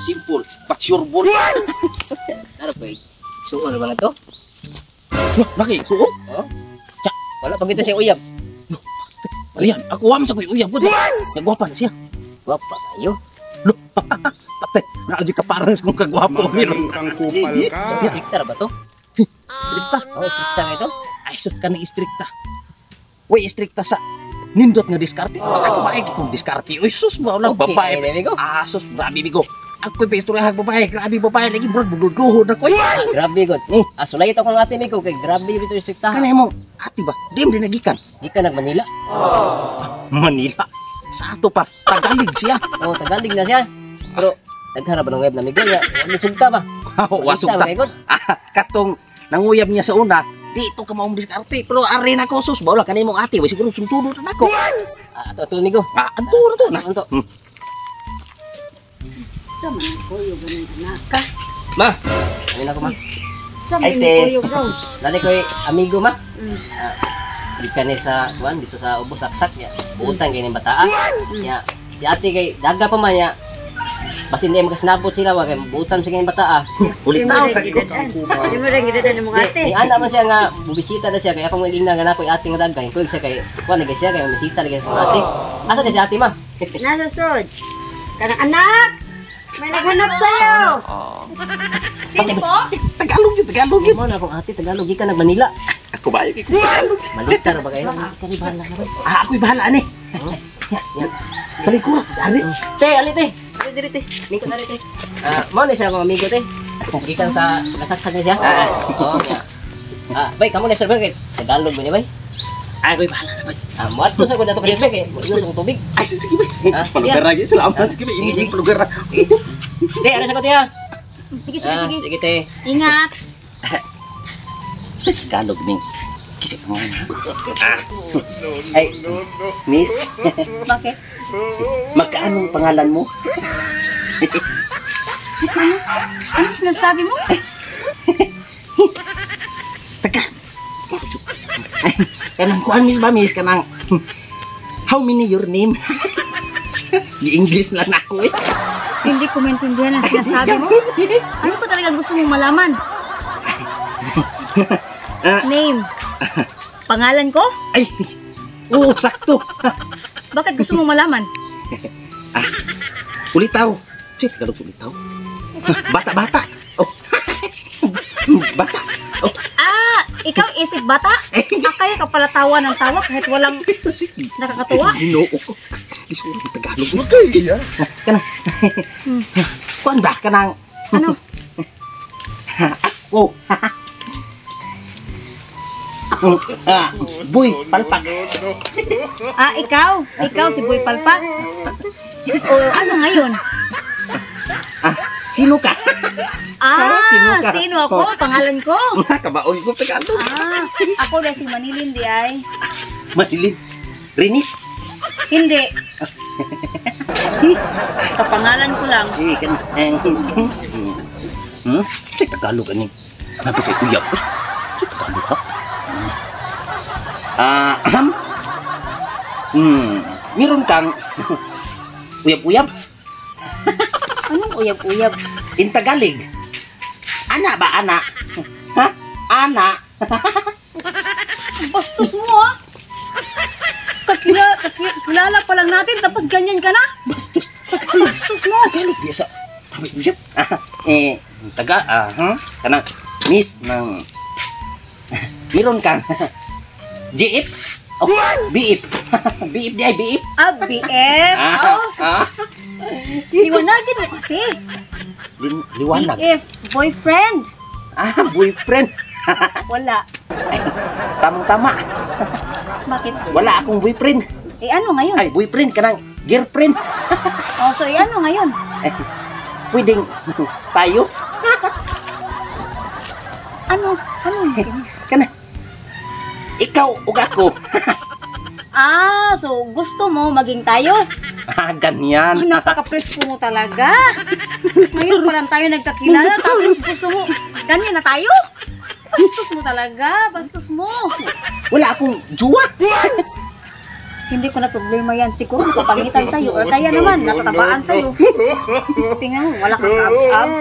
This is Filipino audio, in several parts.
simple, but sure ball. Ano ba? Suo na ba na to? Lagi, suo? Oh? Wala pag ito siya uyab. Alihan, ako wam sa kuy uyab ko. Nagwapa na siya. Gwapa kayo. Lo, patay, naadyo ka parang sa kong kagwapo. Kang kupal ka. Stricta ba to? Istrikta. Oh, stricta nga ito? Ay, sus ka na istrikta. Uy, istrikta sa nindot nga diskarte. Basta ako ba kung diskarte? Uy, sus ba lang Okay, babae. ay, bigo. Ah, sus, grabe bigo. Ako'y paistoryahan babae, grabe babae. Lagi bro, buguduhod ako. Ah, grabe god. Oh. Sulay ito kung ate Miko kay grabe dito stricta. Kanay mo, ati ba? Di mo dinagikan. Di ka nag Manila. Manila. Sa ato pa, Tagalog siya. Oh, Tagalog na siya. Pero nagharap ba ng web na Miko niya? Wala sugta ba? Wasog ta. Katong nanguyab niya sa una, dito ka maong diskarte. Pero ari na ko, sus, bawala kanay mong ati. Way siguro sumsunod na ako. Ah, ato Miko. Ah, anto na to na. Anto. Sa man ko yung ganun anak ka. Ma. Ayun ako ma. Sa man Ay, te. ko yung bro. Dali ko amigo ma. Mm. Di ka ni sa kuan dito sa ubos saksak ya. Buutan kay ni bataa. Ya. Si ate kay daga pa man ya. Basta hindi makasnabot sila wag kay buutan sa kay bataa. Ulit tao sa ko. Di mo rin gidadaan ng mga ate. Ni ana man siya nga bubisita na siya kay ako maging na ko ate nga dagay ko siya kay kuan ni siya kay bisita lagi sa ate. Asa ni si ate ma? Nasa sod. Kanang anak! May naghanap sa'yo! Sino po? Tagalog yun, Tagalog yun. Mo na akong ate Tagalog di ka nag Manila. Ako ba yun? Ikaw Tagalog. Malutar ba kayo? Kani bahala na ba? Ah, ako'y bahala, ane. Yan. Balik ko, ari. Te, ali te. Ali diri te. Miko na te. Mo ni siya akong amigo te. Gikan sa nasaksak niya siya. Oh, ya. Bay, kamu na sir kay Tagalog ba ni bay? Ako'y bahala na ba? Mo ato sa ko dato kay kay inom tubig. Ay, sige ba? Ah, Palugar lagi, salamat. Sige ba? Sige, sige. Palugar na. Te, ano sa ko te ha? Sige, sige, sige. Sige te. Ingat! Sa Tagalog ni. Kisip mo na. Ay, miss, Bakit? magkaanong pangalan mo? Ano sinasabi mo? Taga. Ay, kanang kuan miss ba, miss? Kanang, how many your name? Di English lang ako eh. Hindi ko maintindihan ang sinasabi mo. Ano ba talaga gusto mong malaman? Name. Pangalan ko? Ay, oo, sakto. Bakit gusto mong malaman? Ulitaw. Sige, Tagalog ulitaw. Bata-bata. Oh. Bata. Oh. Ah, ikaw isip bata? Kaya ka pala tawa ng tawa kahit walang nakakatuwa? Ginoo ko. Isuro ng Tagalog. Okay, kanang. Kuan ba? Kanang. Ano? Ako. Boy, palpak. Ah, ikaw? Ikaw si Boy Palpak? O ano ngayon? Sino ka? Sino Ah, ka? sino ako? Pangalan ko? Kabaon ko Tagalog. Ah, ako na si Manilin di ay. Madilim. Rinis. Hindi. Kapangalan ko lang. Eh, kan. Sa Tagalog ani. Ano ba sa uyab? Sa Tagalog ha? Meron kang uyab-uyab Anong uyab-uyab? in Tagalog. Ana ba, ana? Ha? Ana? Bastos mo ah. Kakilala pa lang natin tapos ganyan ka na? Bastos. Bastos mo. Tagalog biasa. Uyab. Kanang miss ng meron kang GF. Oh, BF. BF di ay BF. Ah, BF? Oh, sus. Liwanagin mo kasi. Liwanag. BF, boyfriend. Boyfriend. Wala. Tamang-tama. Bakit? Wala akong boyfriend. Eh ano ngayon? Ay, boyfriend ka ng girlfriend. Oh, so ano ngayon? Pwedeng tayo. Ano? Ano yun? Kana. Ikaw ug ako. Ah, so gusto mo maging tayo? Ganyan. Oh, napaka-presko mo talaga. Ngayon pa lang tayo nagkakilala tapos gusto mo, ganyan na tayo? Bastos mo talaga, bastos mo. Wala akong jowa. Hindi ko na problema yan. Siguro nakapangitan sa'yo. Or kaya naman, natatabaan sa'yo. Tingnan mo, wala kang abs-abs.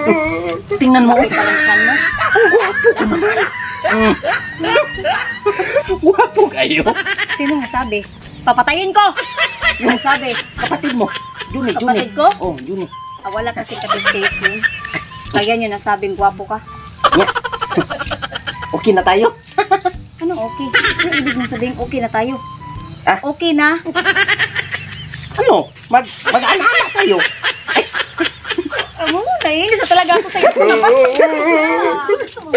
Tingnan mo. Okay pa lang siya, no? Ang gwapo ko naman. Gwapo kayo. Sino nga sabi? Papatayin ko! Yung sabi, Kapatid mo. Juni, Juni. Kapatid ko? Oh, Juni. wala kasi ka-station. Kaya nyo nasabing gwapo ka. Nya. Okay na tayo. Ano okay? Ano ibig mong sabihin okay na tayo? Ah? Okay na? Ano? Mag-anak tayo. Naiinis na talaga ako sa'yo. Gusto mo